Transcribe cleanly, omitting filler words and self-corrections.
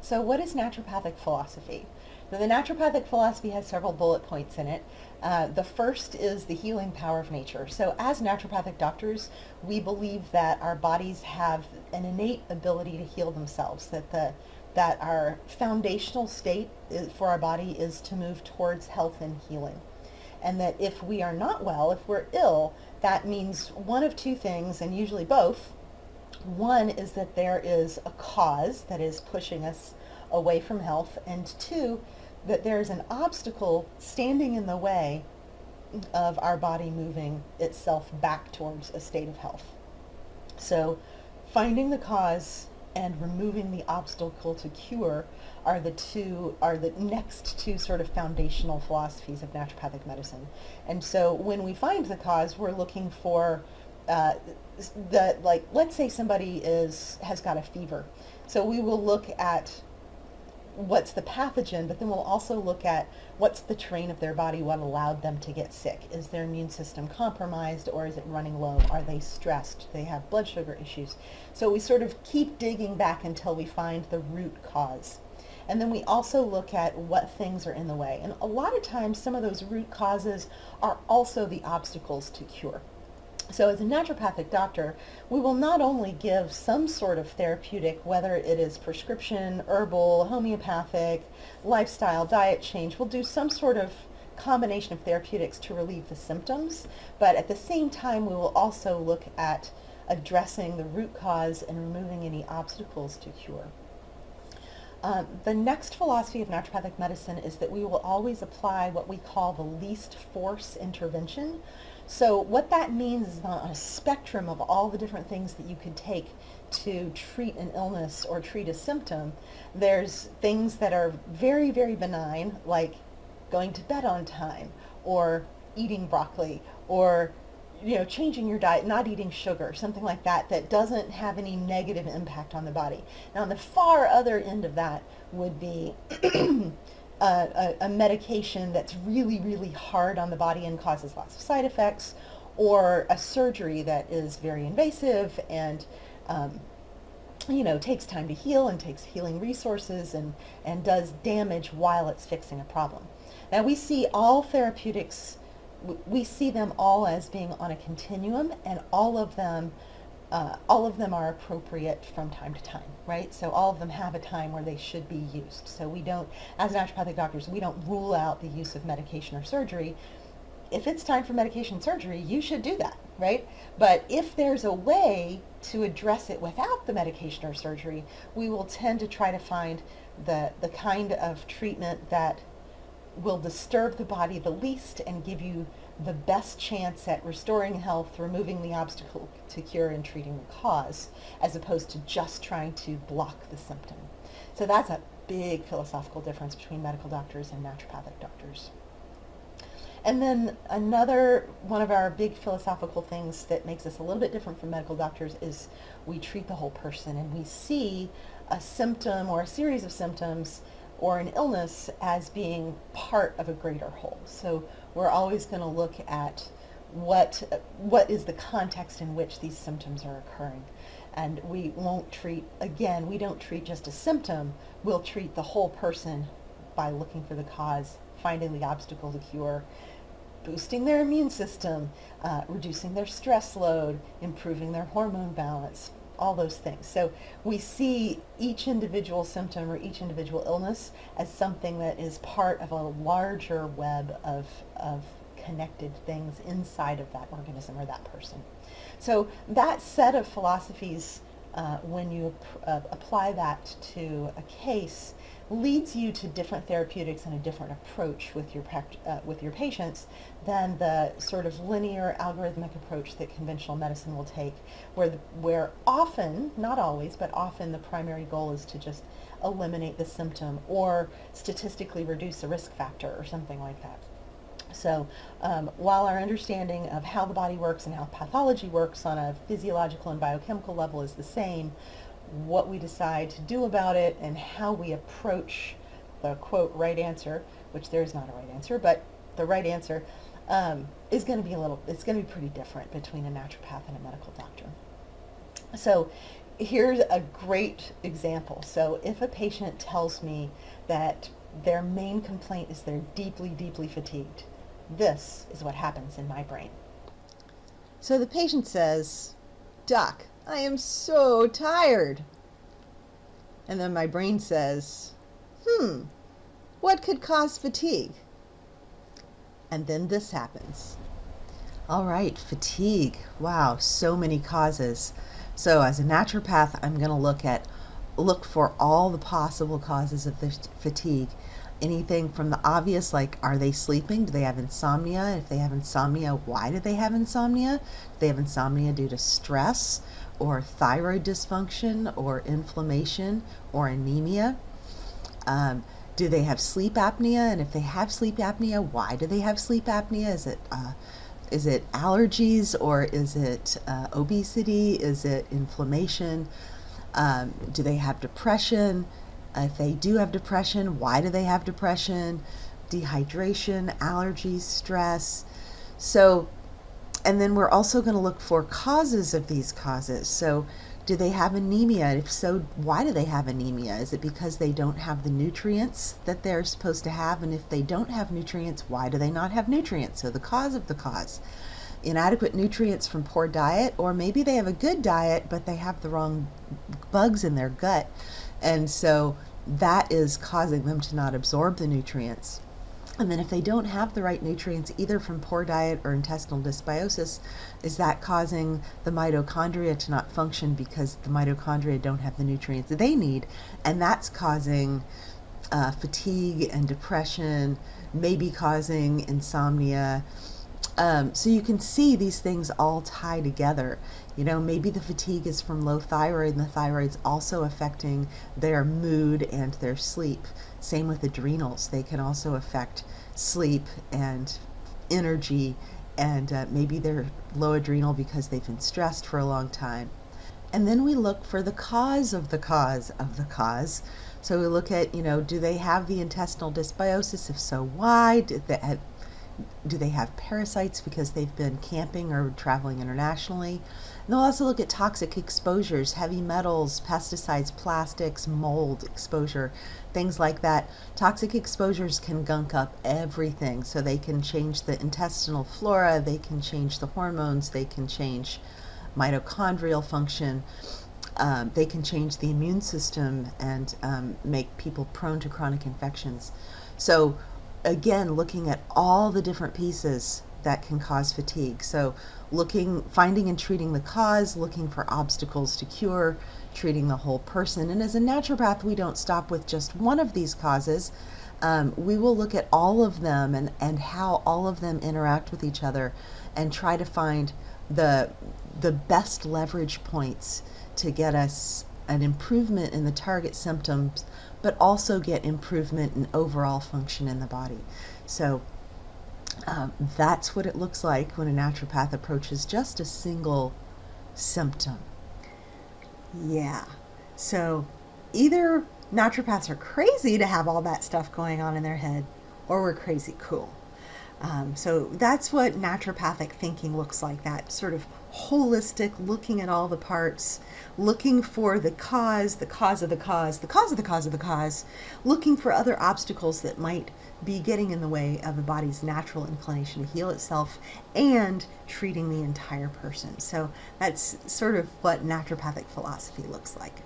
So what is naturopathic philosophy? Now, the naturopathic philosophy has several bullet points in it. The first is the healing power of nature. So as naturopathic doctors, we believe that our bodies have an innate ability to heal themselves, that our foundational state for our body is to move towards health and healing. And that if we are not well, if we're ill, that means one of two things, and usually both. One is that there is a cause that is pushing us away from health, and two, that there's an obstacle standing in the way of our body moving itself back towards a state of health. So finding the cause and removing the obstacle to cure are the next two sort of foundational philosophies of naturopathic medicine. And so when we find the cause, we're looking for let's say somebody has got a fever. So we will look at what's the pathogen, but then we'll also look at what's the terrain of their body, what allowed them to get sick. Is their immune system compromised, or is it running low? Are they stressed? Do they have blood sugar issues? So we sort of keep digging back until we find the root cause. And then we also look at what things are in the way. And a lot of times some of those root causes are also the obstacles to cure. So as a naturopathic doctor, we will not only give some sort of therapeutic, whether it is prescription, herbal, homeopathic, lifestyle, diet change, we'll do some sort of combination of therapeutics to relieve the symptoms, but at the same time we will also look at addressing the root cause and removing any obstacles to cure. The next philosophy of naturopathic medicine is that we will always apply what we call the least force intervention. So what that means is on a spectrum of all the different things that you could take to treat an illness or treat a symptom, there's things that are very, very benign, like going to bed on time, or eating broccoli, or changing your diet, not eating sugar, something like that, that doesn't have any negative impact on the body. Now, on the far other end of that would be a medication that's really, really hard on the body and causes lots of side effects, or a surgery that is very invasive and takes time to heal and takes healing resources and does damage while it's fixing a problem. Now, we see all therapeutics, we see them all as being on a continuum, and all of them are appropriate from time to time, right? So all of them have a time where they should be used. So we don't, as naturopathic doctors, we don't rule out the use of medication or surgery. If it's time for medication and surgery, you should do that, right? But if there's a way to address it without the medication or surgery, we will tend to try to find the kind of treatment that will disturb the body the least and give you the best chance at restoring health, removing the obstacle to cure, and treating the cause, as opposed to just trying to block the symptom. So that's a big philosophical difference between medical doctors and naturopathic doctors. And then another one of our big philosophical things that makes us a little bit different from medical doctors is we treat the whole person, and we see a symptom or a series of symptoms or an illness as being part of a greater whole. So we're always going to look at what is the context in which these symptoms are occurring. And we don't treat just a symptom, we'll treat the whole person by looking for the cause, finding the obstacle to cure, boosting their immune system, reducing their stress load, improving their hormone balance, all those things. So we see each individual symptom or each individual illness as something that is part of a larger web of connected things inside of that organism or that person. So that set of philosophies, when you apply that to a case, leads you to different therapeutics and a different approach with your patients than the sort of linear algorithmic approach that conventional medicine will take, where often, not always, but often the primary goal is to just eliminate the symptom or statistically reduce a risk factor or something like that. So while our understanding of how the body works and how pathology works on a physiological and biochemical level is the same, what we decide to do about it and how we approach the quote right answer, which there is not a right answer, but the right answer is going to be pretty different between a naturopath and a medical doctor. So Here's a great example. So if a patient tells me that their main complaint is they're deeply, deeply fatigued, this is what happens in my brain. So the patient says, "Doc, I am so tired." And then my brain says, what could cause fatigue? And then this happens. All right, fatigue. Wow, so many causes. So as a naturopath, I'm going to look for all the possible causes of this fatigue. Anything from the obvious, like are they sleeping? Do they have insomnia? If they have insomnia, why do they have insomnia? Do they have insomnia due to stress or thyroid dysfunction or inflammation or anemia? Do they have sleep apnea? And if they have sleep apnea, why do they have sleep apnea? Is it allergies, or is it obesity? Is it inflammation? Do they have depression? If they do have depression, why do they have depression? Dehydration, allergies, stress. So, and then we're also going to look for causes of these causes. So, do they have anemia? If so, why do they have anemia? Is it because they don't have the nutrients that they're supposed to have? And if they don't have nutrients, why do they not have nutrients? So the cause of the cause. Inadequate nutrients from poor diet, or maybe they have a good diet, but they have the wrong bugs in their gut. And so that is causing them to not absorb the nutrients. And then if they don't have the right nutrients, either from poor diet or intestinal dysbiosis, is that causing the mitochondria to not function because the mitochondria don't have the nutrients that they need? And that's causing fatigue and depression, maybe causing insomnia. So you can see these things all tie together. Maybe the fatigue is from low thyroid, and the thyroid's also affecting their mood and their sleep. Same with adrenals. They can also affect sleep and energy, and maybe they're low adrenal because they've been stressed for a long time. And then we look for the cause of the cause of the cause. So we look at, do they have the intestinal dysbiosis? If so, why? Do they have parasites because they've been camping or traveling internationally? And they'll also look at toxic exposures, heavy metals, pesticides, plastics, mold exposure, things like that. Toxic exposures can gunk up everything. So they can change the intestinal flora, they can change the hormones, they can change mitochondrial function, they can change the immune system and make people prone to chronic infections. So again, looking at all the different pieces that can cause fatigue. So finding and treating the cause, looking for obstacles to cure, treating the whole person. And as a naturopath, we don't stop with just one of these causes. We will look at all of them and how all of them interact with each other and try to find the best leverage points to get us an improvement in the target symptoms, but also get improvement in overall function in the body. So that's what it looks like when a naturopath approaches just a single symptom. Yeah. So either naturopaths are crazy to have all that stuff going on in their head, or we're crazy cool. So that's what naturopathic thinking looks like, that sort of holistic, looking at all the parts, looking for the cause of the cause, the cause of the cause of the cause, looking for other obstacles that might be getting in the way of the body's natural inclination to heal itself, and treating the entire person. So that's sort of what naturopathic philosophy looks like.